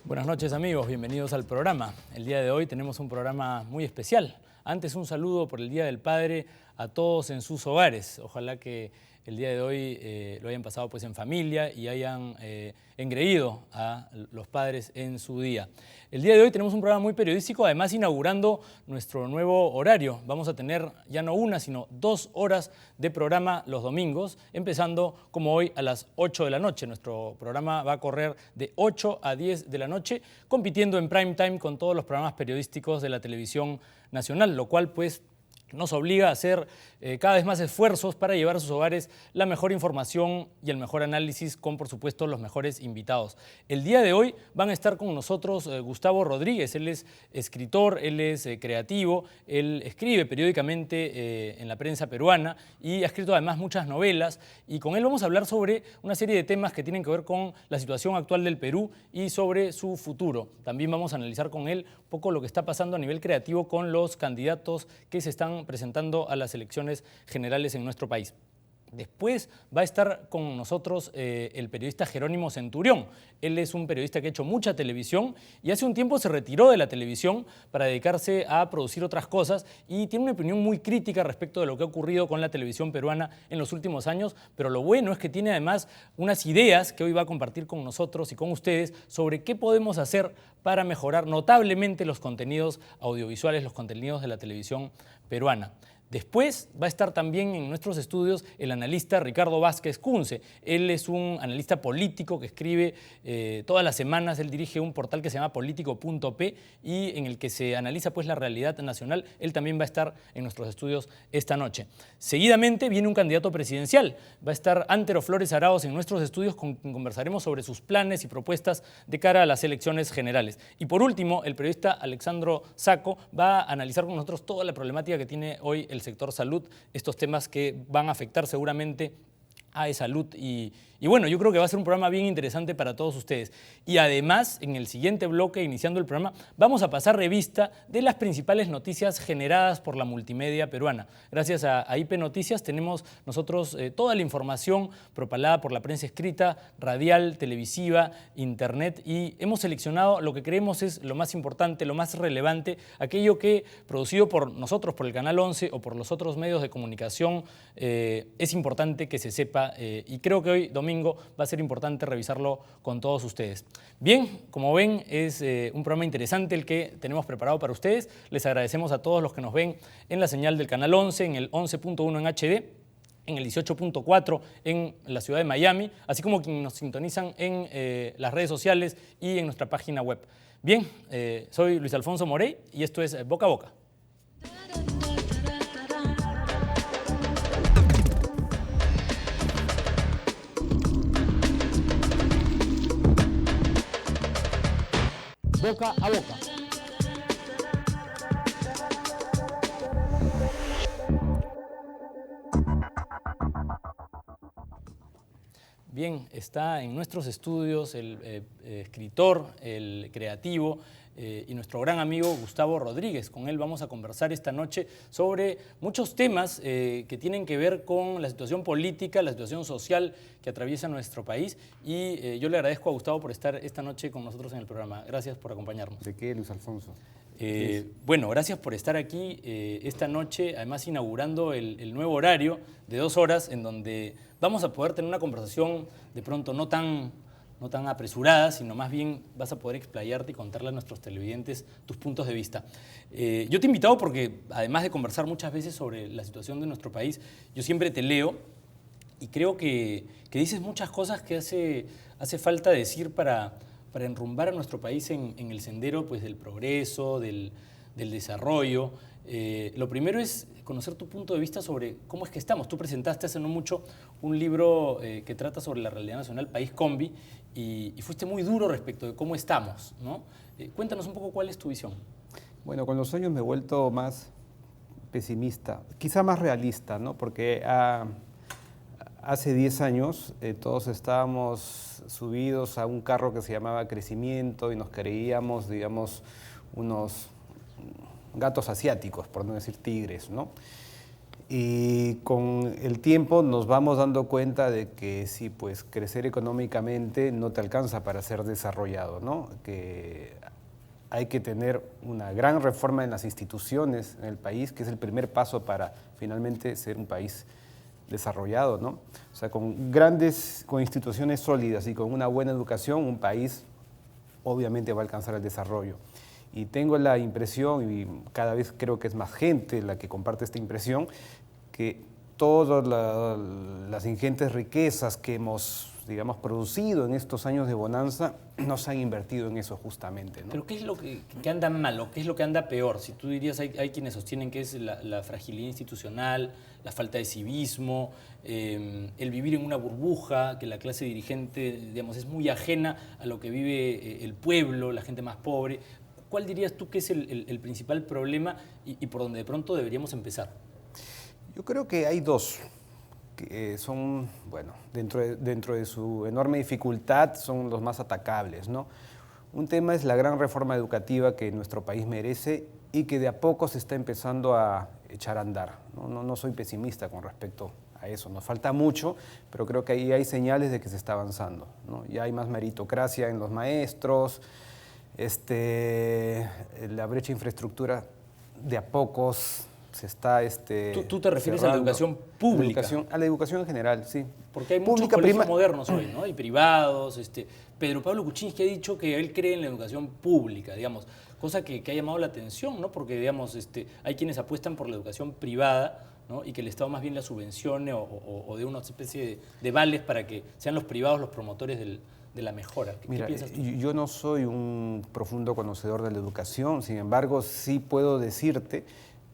Buenas noches amigos, bienvenidos al programa. El día de hoy tenemos un programa muy especial. Antes un saludo por el Día del Padre a todos en sus hogares. Ojalá que el día de hoy lo hayan pasado pues en familia y hayan engreído a los padres en su día. El día de hoy tenemos un programa muy periodístico, además inaugurando nuestro nuevo horario. Vamos a tener ya no una, sino 2 horas de programa los domingos, empezando como hoy a las 8 de la noche. Nuestro programa va a correr de 8 a 10 de la noche, compitiendo en prime time con todos los programas periodísticos de la televisión nacional, lo cual pues nos obliga a hacer cada vez más esfuerzos para llevar a sus hogares la mejor información y el mejor análisis con, por supuesto, los mejores invitados. El día de hoy van a estar con nosotros Gustavo Rodríguez. Él es escritor, él es creativo, él escribe periódicamente en la prensa peruana y ha escrito además muchas novelas. Y con él vamos a hablar sobre una serie de temas que tienen que ver con la situación actual del Perú y sobre su futuro. También vamos a analizar con él un poco lo que está pasando a nivel creativo con los candidatos que se están presentando a las elecciones generales en nuestro país. Después va a estar con nosotros el periodista Jerónimo Centurión. Él es un periodista que ha hecho mucha televisión y hace un tiempo se retiró de la televisión para dedicarse a producir otras cosas y tiene una opinión muy crítica respecto de lo que ha ocurrido con la televisión peruana en los últimos años, pero lo bueno es que tiene además unas ideas que hoy va a compartir con nosotros y con ustedes sobre qué podemos hacer para mejorar notablemente los contenidos audiovisuales, los contenidos de la televisión peruana. Después va a estar también en nuestros estudios el analista Ricardo Vázquez Kunze. Él es un analista político que escribe todas las semanas. Él dirige un portal que se llama Politico.p y en el que se analiza pues la realidad nacional. Él también va a estar en nuestros estudios esta noche. Seguidamente viene un candidato presidencial. Va a estar Antero Flores Arauz en nuestros estudios con quien conversaremos sobre sus planes y propuestas de cara a las elecciones generales. Y por último, el periodista Alexandro Saco va a analizar con nosotros toda la problemática que tiene hoy el sector salud, estos temas que van a afectar seguramente a salud y bueno, yo creo que va a ser un programa bien interesante para todos ustedes. Y además, en el siguiente bloque, iniciando el programa, vamos a pasar revista de las principales noticias generadas por la multimedia peruana. Gracias a IP Noticias tenemos nosotros toda la información propalada por la prensa escrita, radial, televisiva, internet y hemos seleccionado lo que creemos es lo más importante, lo más relevante, aquello que producido por nosotros, por el Canal 11 o por los otros medios de comunicación, es importante que se sepa y creo que hoy domingo va a ser importante revisarlo con todos ustedes. Bien, como ven, es un programa interesante el que tenemos preparado para ustedes. Les agradecemos a todos los que nos ven en la señal del Canal 11, en el 11.1 en HD, en el 18.4 en la ciudad de Miami, así como quienes nos sintonizan en las redes sociales y en nuestra página web. Bien, soy Luis Alfonso Morey y esto es Boca a Boca. Boca a boca. Bien, está en nuestros estudios el escritor, el creativo y nuestro gran amigo Gustavo Rodríguez. Con él vamos a conversar esta noche sobre muchos temas que tienen que ver con la situación política, la situación social que atraviesa nuestro país y yo le agradezco a Gustavo por estar esta noche con nosotros en el programa. Gracias por acompañarnos. ¿De qué, Luis Alfonso? Bueno, gracias por estar aquí esta noche, además inaugurando el nuevo horario de 2 horas en donde vamos a poder tener una conversación de pronto no tan apresurada, sino más bien vas a poder explayarte y contarle a nuestros televidentes tus puntos de vista. Yo te he invitado porque además de conversar muchas veces sobre la situación de nuestro país, yo siempre te leo y creo que dices muchas cosas que hace falta decir para enrumbar a nuestro país en el sendero pues, del progreso, del desarrollo. Lo primero es conocer tu punto de vista sobre cómo es que estamos. Tú presentaste hace no mucho un libro que trata sobre la realidad nacional, País Combi, y fuiste muy duro respecto de cómo estamos, ¿no? Cuéntanos un poco cuál es tu visión. Bueno, con los años me he vuelto más pesimista, quizá más realista, ¿no? Porque hace 10 años todos estábamos subidos a un carro que se llamaba crecimiento y nos creíamos, digamos, unos gatos asiáticos, por no decir tigres, ¿no? Y con el tiempo nos vamos dando cuenta de que sí, pues crecer económicamente no te alcanza para ser desarrollado, ¿no? Que hay que tener una gran reforma en las instituciones en el país, que es el primer paso para finalmente ser un país desarrollado, ¿no? O sea, con instituciones sólidas y con una buena educación, un país obviamente va a alcanzar el desarrollo. Y tengo la impresión, y cada vez creo que es más gente la que comparte esta impresión, que todas las ingentes riquezas que hemos, digamos, producido en estos años de bonanza no se han invertido en eso justamente, ¿no? Pero ¿qué es lo que anda mal o qué es lo que anda peor? Si tú dirías, hay quienes sostienen que es la fragilidad institucional, la falta de civismo, el vivir en una burbuja, que la clase dirigente, digamos, es muy ajena a lo que vive el pueblo, la gente más pobre. ¿Cuál dirías tú que es el principal problema y por donde de pronto deberíamos empezar? Yo creo que hay dos que son, bueno, dentro de su enorme dificultad, son los más atacables, ¿no? Un tema es la gran reforma educativa que nuestro país merece y que de a poco se está empezando a echar a andar. No soy pesimista con respecto a eso, nos falta mucho, pero creo que ahí hay señales de que se está avanzando, ¿no? Ya hay más meritocracia en los maestros, la brecha de infraestructura de a pocos se está ¿Tú te refieres cerrando. a la educación pública? A la educación en general, sí. Porque hay muchos colegios modernos hoy, ¿no? Y privados. Pedro Pablo Kuczynski ha dicho que él cree en la educación pública, digamos, cosa que ha llamado la atención, ¿no? Porque, digamos, hay quienes apuestan por la educación privada, ¿no? Y que el Estado más bien la subvencione o dé una especie de vales para que sean los privados los promotores de la mejora. ¿Qué piensas tú? Yo no soy un profundo conocedor de la educación, sin embargo, sí puedo decirte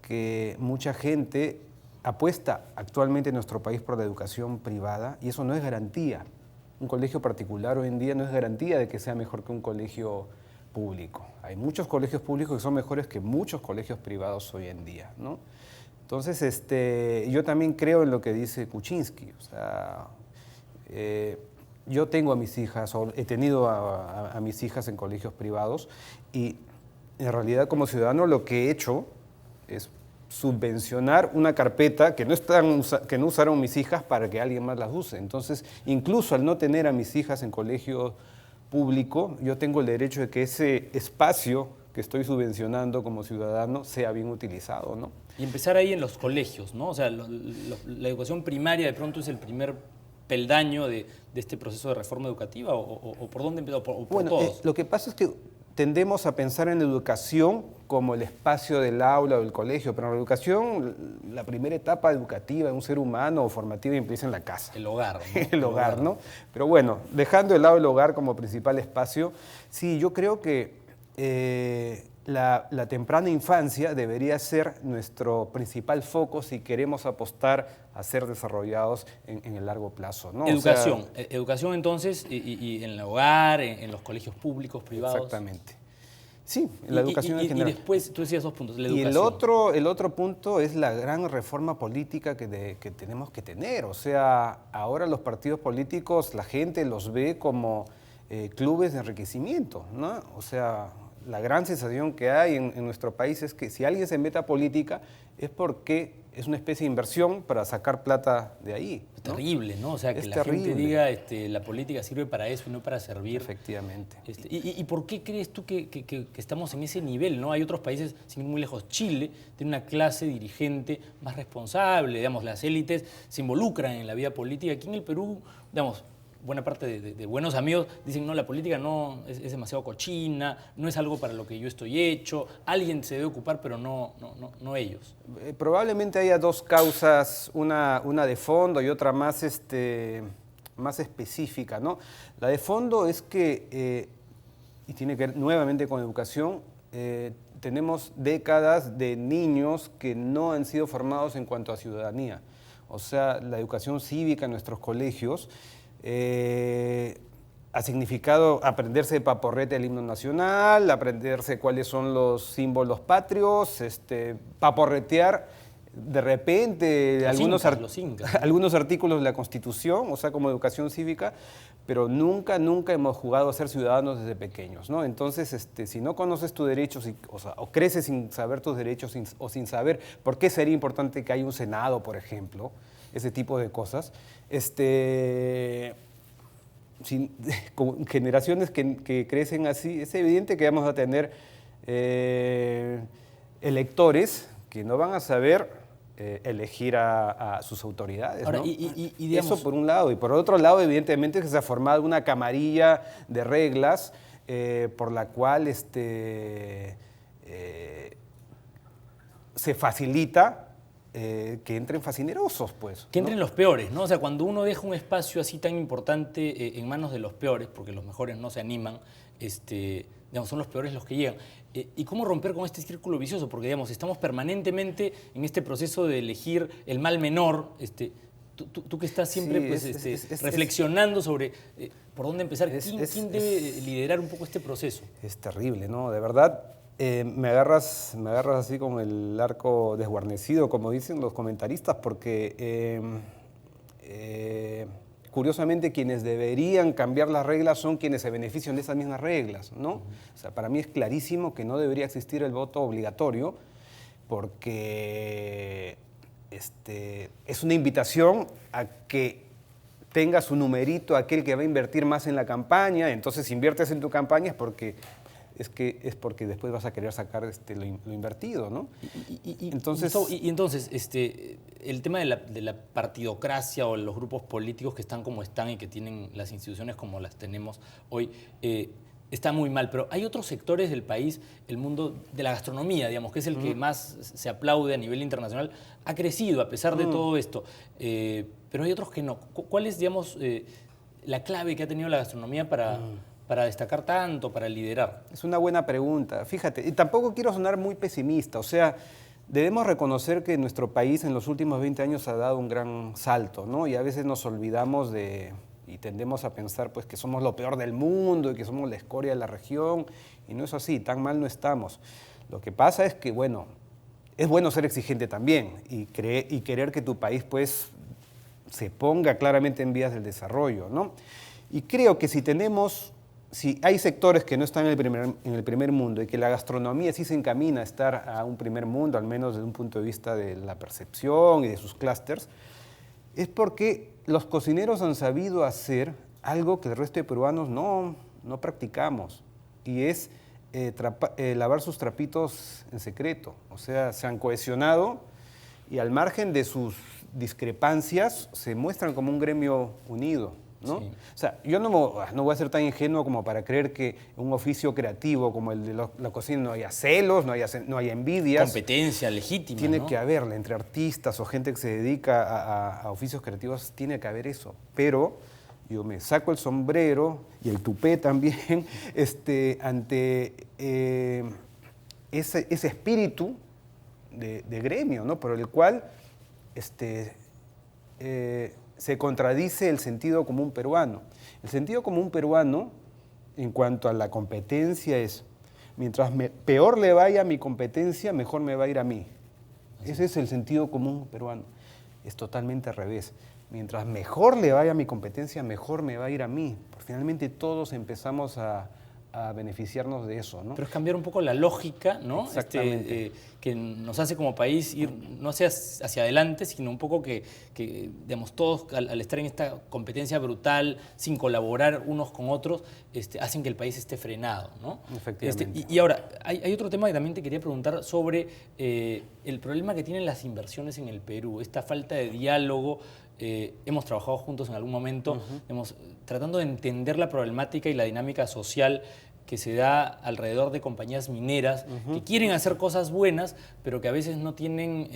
que mucha gente apuesta actualmente en nuestro país por la educación privada y eso no es garantía. Un colegio particular hoy en día no es garantía de que sea mejor que un colegio público. Hay muchos colegios públicos que son mejores que muchos colegios privados hoy en día, ¿no? Entonces, yo también creo en lo que dice Kuczynski. O sea, yo tengo a mis hijas, o he tenido a mis hijas en colegios privados y en realidad como ciudadano lo que he hecho es subvencionar una carpeta que no usaron mis hijas para que alguien más las use. Entonces, incluso al no tener a mis hijas en colegio público, yo tengo el derecho de que ese espacio que estoy subvencionando como ciudadano sea bien utilizado, ¿no? Y empezar ahí en los colegios, ¿no? O sea, la educación primaria de pronto es el primer peldaño de este proceso de reforma educativa, o por dónde empezó, o por todos. Lo que pasa es que tendemos a pensar en la educación como el espacio del aula o del colegio, pero en la educación, la primera etapa educativa de un ser humano o formativa empieza en la casa. El hogar, ¿no? El hogar, ¿no? Pero bueno, dejando de lado el hogar como principal espacio, sí, yo creo que la temprana infancia debería ser nuestro principal foco si queremos apostar a ser desarrollados en el largo plazo, ¿no? Educación, o sea, educación entonces, y en el hogar, en los colegios públicos, privados. Exactamente. Sí, en la educación en general. Y después, tú decías 2 puntos, la educación. Y el otro punto es la gran reforma política que tenemos que tener. O sea, ahora los partidos políticos, la gente los ve como clubes de enriquecimiento, ¿no? O sea, la gran sensación que hay en nuestro país es que si alguien se mete a política es porque es una especie de inversión para sacar plata de ahí, ¿no? Es terrible, ¿no? O sea, que es la terrible. gente diga la política sirve para eso y no para servir. Efectivamente. ¿Y por qué crees tú que estamos en ese nivel, ¿no? Hay otros países, sin ir muy lejos, Chile tiene una clase dirigente más responsable, digamos, las élites se involucran en la vida política. Aquí en el Perú, digamos, buena parte de buenos amigos dicen, no, la política no es demasiado cochina, no es algo para lo que yo estoy hecho, alguien se debe ocupar, pero no ellos. Probablemente haya dos causas, una de fondo y otra más específica, ¿no? La de fondo es que, y tiene que ver nuevamente con educación, tenemos décadas de niños que no han sido formados en cuanto a ciudadanía. O sea, la educación cívica en nuestros colegios ha significado aprenderse de paporrete el himno nacional, aprenderse cuáles son los símbolos patrios, paporretear de repente Los incas. algunos artículos de la Constitución, o sea, como educación cívica, pero nunca hemos jugado a ser ciudadanos desde pequeños, ¿no? Entonces, si no conoces tus derechos o creces sin saber tus derechos o sin saber por qué sería importante que haya un Senado, por ejemplo, ese tipo de cosas, con generaciones que crecen así, es evidente que vamos a tener electores que no van a saber elegir a sus autoridades. Ahora, ¿no? digamos, eso por un lado. Y por otro lado, evidentemente, que se ha formado una camarilla de reglas por la cual se facilita que entren facinerosos, pues. Que entren los peores, ¿no? O sea, cuando uno deja un espacio así tan importante en manos de los peores, porque los mejores no se animan, digamos, son los peores los que llegan. ¿Y cómo romper con este círculo vicioso? Porque, digamos, estamos permanentemente en este proceso de elegir el mal menor. Tú que estás siempre reflexionando sobre por dónde empezar, ¿quién debe liderar un poco este proceso? Es terrible, ¿no? De verdad, me agarras así con el arco desguarnecido, como dicen los comentaristas, porque curiosamente quienes deberían cambiar las reglas son quienes se benefician de esas mismas reglas, ¿no? O sea, para mí es clarísimo que no debería existir el voto obligatorio porque es una invitación a que tenga su numerito aquel que va a invertir más en la campaña. Entonces, si inviertes en tu campaña es porque después vas a querer sacar lo invertido, ¿no? Entonces, el tema de la partidocracia o los grupos políticos que están como están y que tienen las instituciones como las tenemos hoy, está muy mal. Pero hay otros sectores del país, el mundo de la gastronomía, digamos, que es el que más se aplaude a nivel internacional, ha crecido a pesar de todo esto. Pero hay otros que no. ¿Cuál es, digamos, la clave que ha tenido la gastronomía para destacar tanto, para liderar? Es una buena pregunta. Fíjate, y tampoco quiero sonar muy pesimista. O sea, debemos reconocer que nuestro país en los últimos 20 años ha dado un gran salto, ¿no? Y a veces nos olvidamos y tendemos a pensar pues, que somos lo peor del mundo y que somos la escoria de la región. Y no es así, tan mal no estamos. Lo que pasa es que, bueno, es bueno ser exigente también y querer que tu país pues, se ponga claramente en vías del desarrollo, ¿no? Y creo que si hay sectores que no están en el primer mundo y que la gastronomía sí se encamina a estar a un primer mundo, al menos desde un punto de vista de la percepción y de sus clústeres, es porque los cocineros han sabido hacer algo que el resto de peruanos no practicamos, y es lavar sus trapitos en secreto. O sea, se han cohesionado y al margen de sus discrepancias se muestran como un gremio unido, ¿no? Sí. O sea, yo no voy a ser tan ingenuo como para creer que en un oficio creativo como el de la cocina no haya celos, no haya envidias. Competencia legítima, Tiene ¿no? que haberla entre artistas o gente que se dedica a oficios creativos, tiene que haber eso. Pero yo me saco el sombrero y el tupé también ante ese espíritu de gremio, ¿no? Por el cual se contradice el sentido común peruano. El sentido común peruano, en cuanto a la competencia, es mientras peor le vaya a mi competencia, mejor me va a ir a mí. Ese es el sentido común peruano. Es totalmente al revés. Mientras mejor le vaya a mi competencia, mejor me va a ir a mí. Porque finalmente todos empezamos a beneficiarnos de eso, ¿no? Pero es cambiar un poco la lógica, ¿no? Exactamente. Que nos hace como país ir no hacia adelante, sino un poco que digamos, todos al estar en esta competencia brutal, sin colaborar unos con otros, hacen que el país esté frenado, ¿no? Efectivamente. Y ahora, hay otro tema que también te quería preguntar sobre el problema que tienen las inversiones en el Perú, esta falta de diálogo. Hemos trabajado juntos en algún momento, tratando de entender la problemática y la dinámica social que se da alrededor de compañías mineras que quieren hacer cosas buenas, pero que a veces no tienen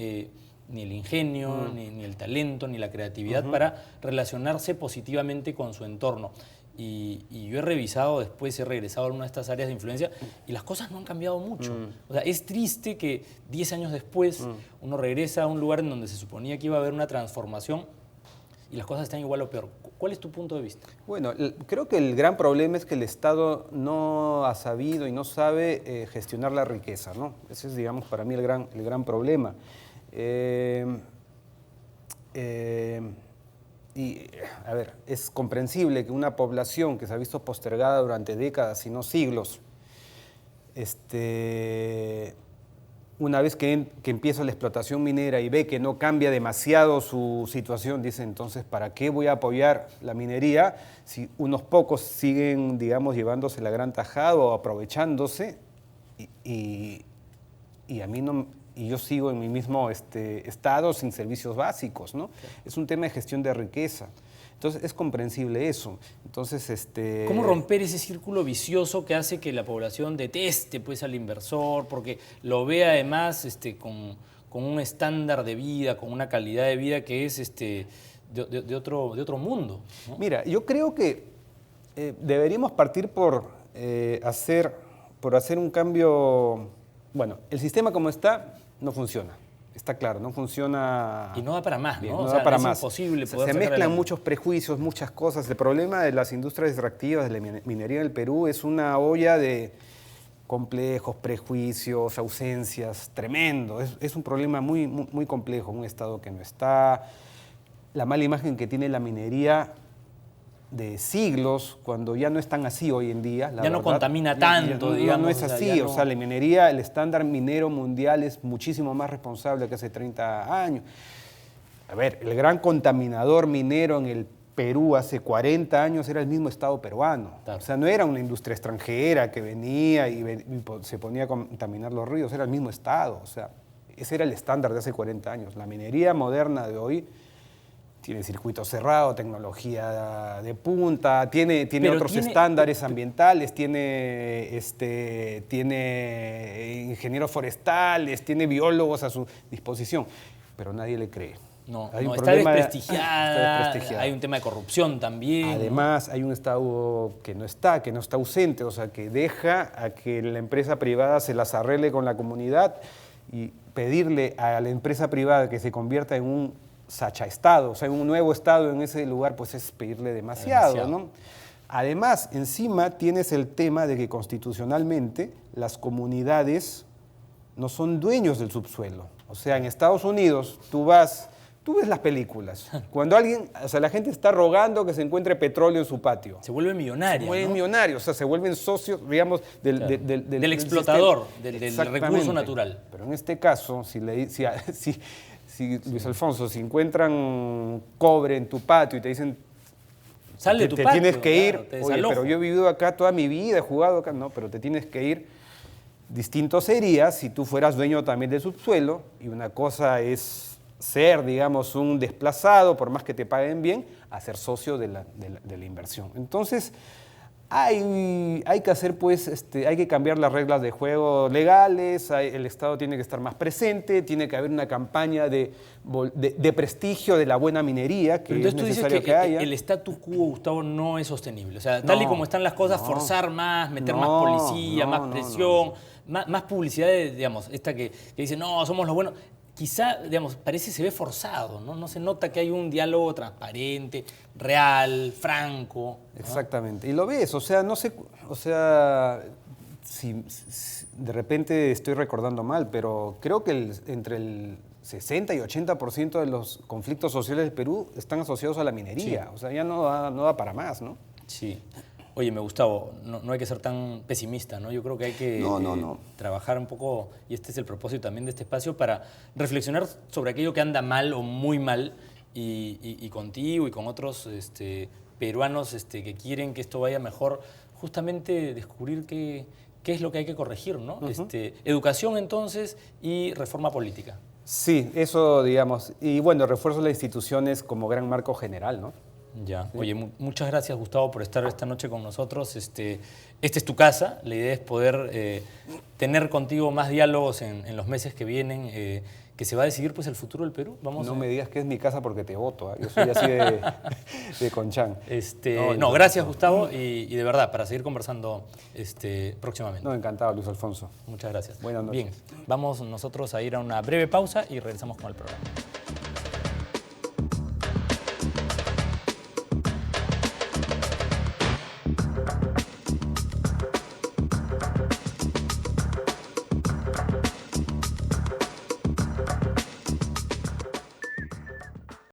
ni el ingenio, ni el talento, ni la creatividad para relacionarse positivamente con su entorno. Y yo he revisado después, he regresado a una de estas áreas de influencia y las cosas no han cambiado mucho. O sea, es triste que 10 años después uno regresa a un lugar en donde se suponía que iba a haber una transformación y las cosas están igual o peor. ¿Cuál es tu punto de vista? Bueno, creo que el gran problema es que el Estado no ha sabido y no sabe gestionar la riqueza, ¿no? Ese es, digamos, para mí el gran problema. Y, a ver, es comprensible que una población que se ha visto postergada durante décadas, si no siglos, una vez que empieza la explotación minera y ve que no cambia demasiado su situación, dice entonces, ¿para qué voy a apoyar la minería si unos pocos siguen, digamos, llevándose la gran tajada o aprovechándose y a mí no, y yo sigo en mi mismo estado sin servicios básicos, ¿no? Okay. Es un tema de gestión de riqueza. Entonces, es comprensible eso. Entonces, ¿cómo romper ese círculo vicioso que hace que la población deteste pues, al inversor, porque lo ve además con un estándar de vida, con una calidad de vida que es de otro mundo, ¿no? Mira, yo creo que deberíamos partir por hacer un cambio. Bueno, el sistema como está no funciona. Está claro, no funciona. Y no da para más, bien, ¿no? No da para más. Es imposible poder se mezclan muchos prejuicios, muchas cosas. El problema de las industrias extractivas, de la minería en el Perú, es una olla de complejos, prejuicios, ausencias, tremendo. Es un problema muy, muy, muy complejo. Un estado que no está. La mala imagen que tiene la minería de siglos, cuando ya no es tan así hoy en día. Ya no contamina tanto, digamos. No es así, o sea, la minería, el estándar minero mundial es muchísimo más responsable que hace 30 años. A ver, el gran contaminador minero en el Perú hace 40 años era el mismo Estado peruano. Claro. O sea, no era una industria extranjera que venía y se ponía a contaminar los ríos, era el mismo Estado. O sea, ese era el estándar de hace 40 años. La minería moderna de hoy tiene circuito cerrado, tecnología de punta, tiene otros estándares ambientales, tiene ingenieros forestales, tiene biólogos a su disposición, pero nadie le cree. No, está desprestigiada, hay un tema de corrupción también. Además, hay un Estado que no está ausente, o sea, que deja a que la empresa privada se las arregle con la comunidad y pedirle a la empresa privada que se convierta en un sacha-estado, o sea, un nuevo estado en ese lugar, pues es pedirle demasiado, ¿no? Además, encima tienes el tema de que constitucionalmente las comunidades no son dueños del subsuelo. O sea, en Estados Unidos tú ves las películas. Cuando la gente está rogando que se encuentre petróleo en su patio. Se vuelven millonarios. Se vuelven millonarios, o sea, se vuelven socios, digamos, del explotador, del recurso natural. Pero en este caso, si Luis Alfonso, si encuentran cobre en tu patio y te dicen, sal de tu patio, tienes que ir, claro, oye, pero yo he vivido acá toda mi vida, he jugado acá, no, pero te tienes que ir. Distinto sería si tú fueras dueño también del subsuelo, y una cosa es ser, digamos, un desplazado, por más que te paguen bien, a ser socio de la inversión. Entonces, hay que hacer, pues, hay que cambiar las reglas de juego legales, el Estado tiene que estar más presente, tiene que haber una campaña de prestigio de la buena minería, que entonces es necesario tú dices que haya. El statu quo, Gustavo, no es sostenible. O sea, tal y como están las cosas, forzar más, meter más policía, más presión, más publicidad, digamos, esta que dice, no, somos los buenos. Quizá, digamos, se ve forzado, ¿no? No se nota que hay un diálogo transparente, real, franco, ¿no? Exactamente. Y lo ves, o sea, no sé, o sea, si de repente estoy recordando mal, pero creo que entre el 60 y 80% de los conflictos sociales del Perú están asociados a la minería. Sí. O sea, ya no da para más, ¿no? Sí. Oye, Gustavo, no hay que ser tan pesimista, ¿no? Yo creo que hay que trabajar un poco, y este es el propósito también de este espacio, para reflexionar sobre aquello que anda mal o muy mal, y contigo y con otros peruanos que quieren que esto vaya mejor, justamente descubrir qué es lo que hay que corregir, ¿no? Educación, entonces, y reforma política. Sí, eso, digamos. Y bueno, refuerzo las instituciones como gran marco general, ¿no? Ya. Sí. Oye, muchas gracias, Gustavo, por estar esta noche con nosotros. Esta es tu casa. La idea es poder tener contigo más diálogos en los meses que vienen, que se va a decidir pues el futuro del Perú. No me digas que es mi casa porque te voto, ¿eh? Yo soy así de Conchán. Gracias, Gustavo, y de verdad, para seguir conversando próximamente. No, encantado, Luis Alfonso. Muchas gracias. Buenas noches. Bien, vamos nosotros a ir a una breve pausa y regresamos con el programa.